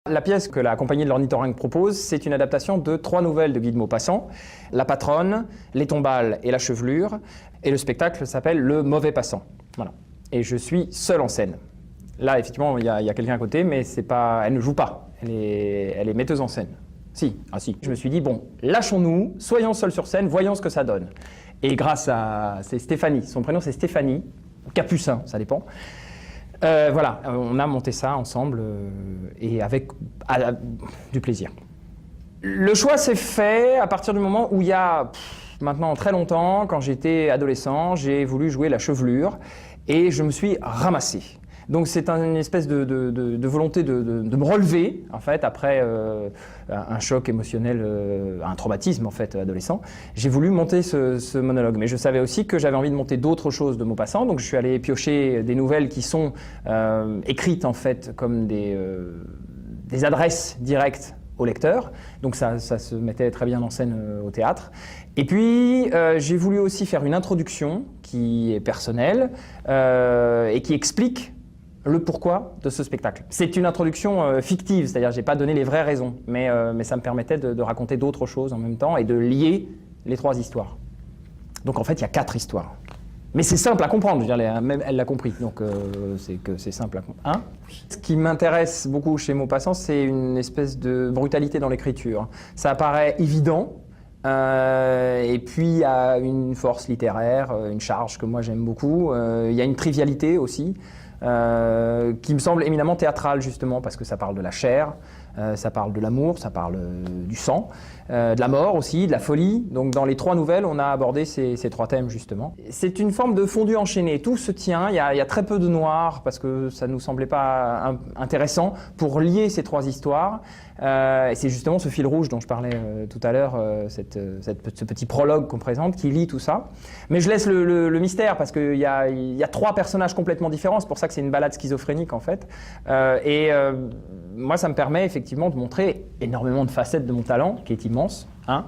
La pièce que la compagnie de l'Ornithorynque propose, c'est une adaptation de 3 nouvelles de Guy de Maupassant, La Patronne, Les Tombales et La Chevelure, et le spectacle s'appelle Le Mauvais Passant. Voilà. Et je suis seul en scène. Là, effectivement, il y a quelqu'un à côté, mais c'est pas, elle ne joue pas, elle est metteuse en scène. Si. Je me suis dit, bon, lâchons-nous, soyons seuls sur scène, voyons ce que ça donne. Et grâce à... c'est Stéphanie, son prénom c'est Stéphanie, Capucin, ça dépend. Voilà, on a monté ça ensemble et avec du plaisir. Le choix s'est fait à partir du moment où il y a maintenant très longtemps, quand j'étais adolescent, j'ai voulu jouer la chevelure et je me suis ramassé. Donc c'est une espèce de volonté de me relever, en fait, après un choc émotionnel, un traumatisme, en fait, adolescent. J'ai voulu monter ce monologue, mais je savais aussi que j'avais envie de monter d'autres choses de Maupassant, donc je suis allé piocher des nouvelles qui sont écrites, en fait, comme des adresses directes au lecteur, donc ça se mettait très bien en scène au théâtre. Et puis, j'ai voulu aussi faire une introduction qui est personnelle et qui explique le pourquoi de ce spectacle. C'est une introduction fictive, c'est-à-dire que je n'ai pas donné les vraies raisons, mais ça me permettait de raconter d'autres choses en même temps et de lier les 3 histoires. Donc en fait, il y a 4 histoires. Mais c'est simple à comprendre, je veux dire, même elle l'a compris, donc c'est simple à comprendre. Hein? Ce qui m'intéresse beaucoup chez Maupassant, c'est une espèce de brutalité dans l'écriture. Ça apparaît évident, et puis il y a une force littéraire, une charge que moi j'aime beaucoup. Il y a une trivialité aussi, qui me semble éminemment théâtrale justement, parce que ça parle de la chair, ça parle de l'amour, ça parle du sang, de la mort aussi, de la folie. Donc dans les 3 nouvelles, on a abordé ces 3 thèmes justement. C'est une forme de fondu enchaîné, tout se tient, il y a très peu de noir parce que ça ne nous semblait pas intéressant pour lier ces 3 histoires. Et c'est justement ce fil rouge dont je parlais tout à l'heure, ce petit prologue qu'on présente qui lie tout ça. Mais je laisse le mystère parce qu'il y a 3 personnages complètement différents, c'est pour ça que c'est une balade schizophrénique en fait. Moi ça me permet effectivement de montrer énormément de facettes de mon talent qui est immense. Hein